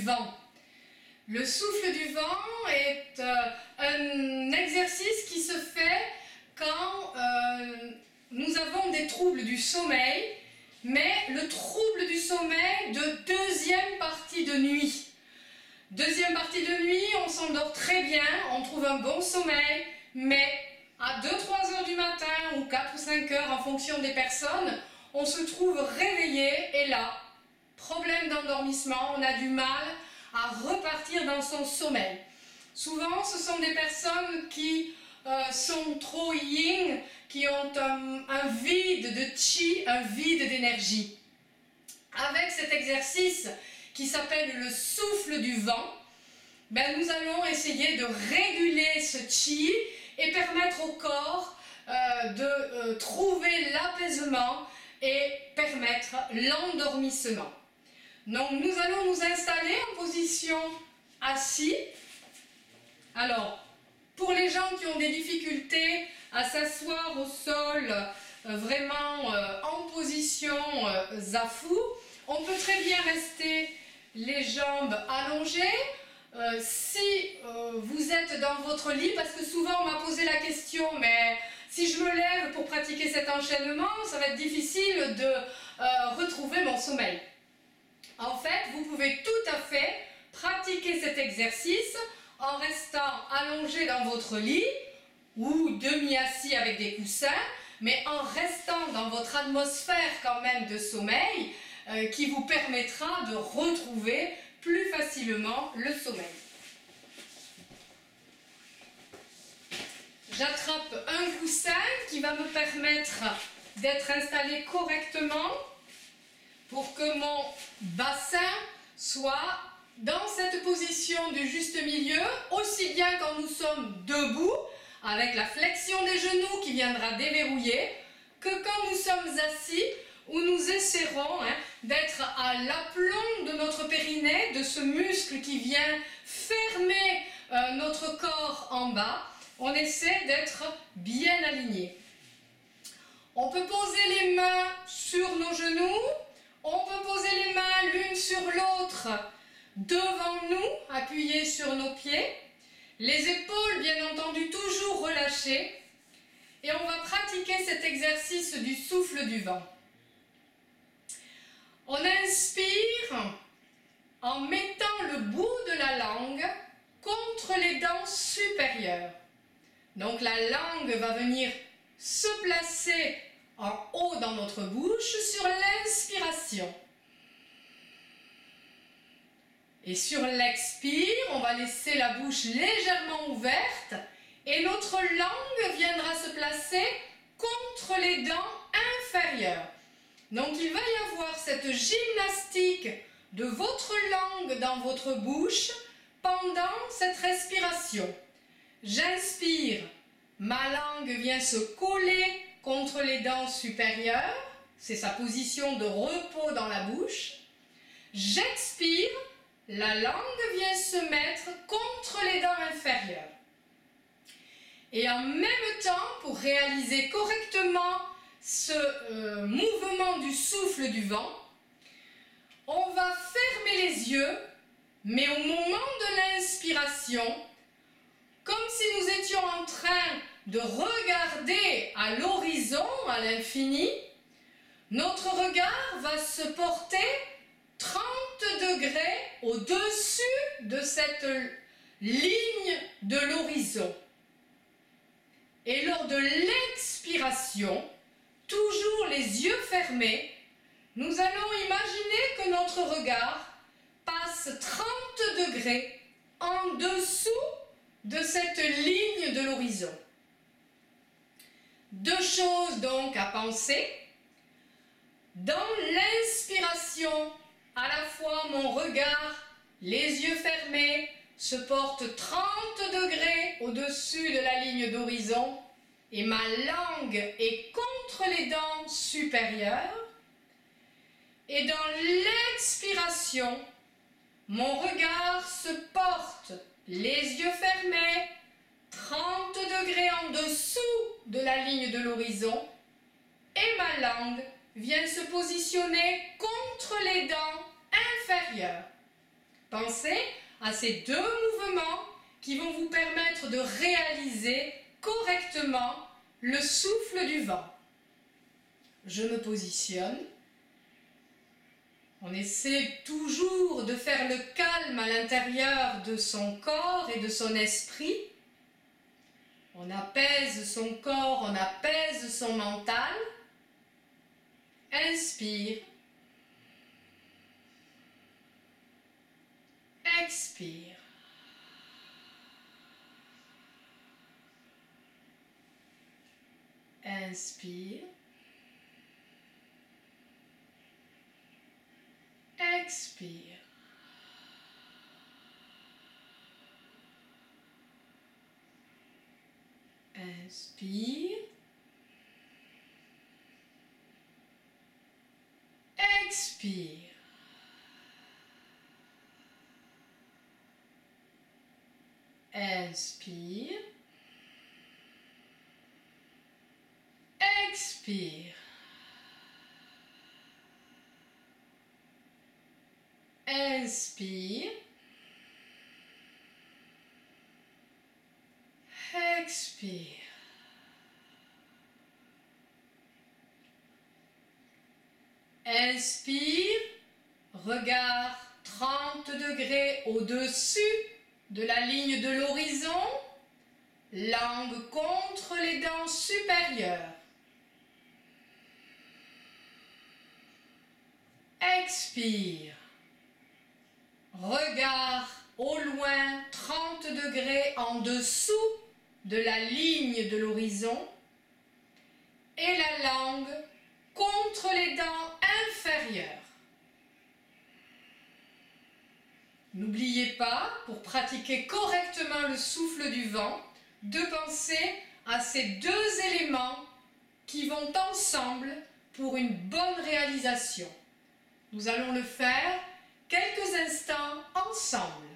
vent. Le souffle du vent est un exercice qui se fait quand nous avons des troubles du sommeil, mais le trouble du sommeil de deuxième partie de nuit. Deuxième partie de nuit, on s'endort très bien, on trouve un bon sommeil, mais à 2-3 heures du matin ou 4 ou 5 heures en fonction des personnes, on se trouve réveillé et là, problème d'endormissement, on a du mal à repartir dans son sommeil. Souvent, ce sont des personnes qui sont trop yin, qui ont un vide de chi, un vide d'énergie. Avec cet exercice qui s'appelle le souffle du vent, nous allons essayer de réguler ce chi et permettre au corps de trouver l'apaisement et permettre l'endormissement. Donc nous allons nous installer en position assis. Alors, pour les gens qui ont des difficultés à s'asseoir au sol, vraiment en position zafu, on peut très bien rester les jambes allongées. Si vous êtes dans votre lit, parce que souvent on m'a posé la question, mais si je me lève pour pratiquer cet enchaînement, ça va être difficile de retrouver mon sommeil. En fait, vous pouvez tout à fait pratiquer cet exercice en restant allongé dans votre lit ou demi-assis avec des coussins, mais en restant dans votre atmosphère quand même de sommeil qui vous permettra de retrouver plus facilement le sommeil. J'attrape un coussin qui va me permettre d'être installé correctement pour que mon bassin soit dans cette position du juste milieu, aussi bien quand nous sommes debout, avec la flexion des genoux qui viendra déverrouiller, que quand nous sommes assis, où nous essaierons d'être à l'aplomb de notre périnée, de ce muscle qui vient fermer notre corps en bas. On essaie d'être bien aligné. On peut poser les mains sur nos genoux, on peut poser les mains l'une sur l'autre devant nous, appuyées sur nos pieds. Les épaules, bien entendu, toujours relâchées. Et on va pratiquer cet exercice du souffle du vent. On inspire en mettant le bout de la langue contre les dents supérieures. Donc la langue va venir se placer en haut dans notre bouche sur l'inspiration. Et sur l'expire, on va laisser la bouche légèrement ouverte et notre langue viendra se placer contre les dents inférieures. Donc il va y avoir cette gymnastique de votre langue dans votre bouche pendant cette respiration. J'inspire, ma langue vient se coller contre les dents supérieures, c'est sa position de repos dans la bouche. J'expire, la langue vient se mettre contre les dents inférieures. Et en même temps, pour réaliser correctement ce mouvement du souffle du vent, on va fermer les yeux, mais au moment de l'inspiration, comme si nous étions en train de regarder à l'horizon, à l'infini, notre regard va se porter 30 degrés au-dessus de cette ligne de l'horizon. Et lors de l'expiration, toujours les yeux fermés, nous allons imaginer que notre regard passe 30 degrés en dessous de cette ligne de l'horizon. Deux choses donc à penser. Dans l'inspiration, à la fois mon regard, les yeux fermés, se porte 30 degrés au-dessus de la ligne d'horizon et ma langue est contre les dents supérieures. Et dans l'expiration, mon regard se porte, les yeux fermés, 30 degrés en dessous de la ligne de l'horizon et ma langue vient se positionner contre les dents inférieures. Pensez à ces deux mouvements qui vont vous permettre de réaliser correctement le souffle du vent. Je me positionne. On essaie toujours de faire le calme à l'intérieur de son corps et de son esprit. On apaise son corps, on apaise son mental. Inspire. Expire. Inspire. Expire. Inspire. Expire. Inspire. Expire. Inspire. Expire. Inspire. Regard 30 degrés au-dessus de la ligne de l'horizon. Langue contre les dents supérieures. Expire. Regard au loin 30 degrés en dessous de la ligne de l'horizon. Et la langue contre les dents inférieures. N'oubliez pas, pour pratiquer correctement le souffle du vent, de penser à ces deux éléments qui vont ensemble pour une bonne réalisation. Nous allons le faire quelques instants ensemble.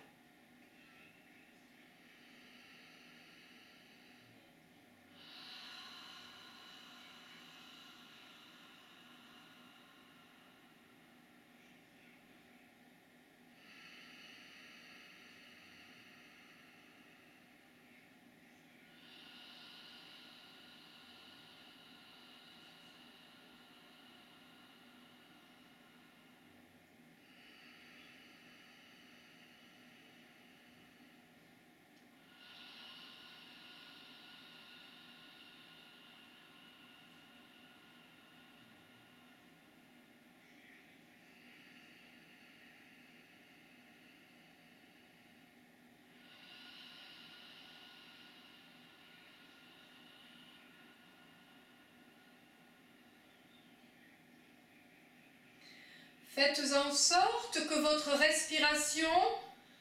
Faites en sorte que votre respiration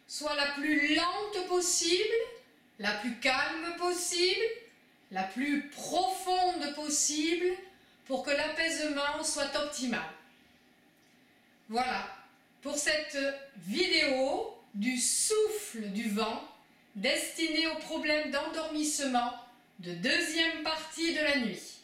soit la plus lente possible, la plus calme possible, la plus profonde possible pour que l'apaisement soit optimal. Voilà, pour cette vidéo du souffle du vent destinée aux problèmes d'endormissement de deuxième partie de la nuit.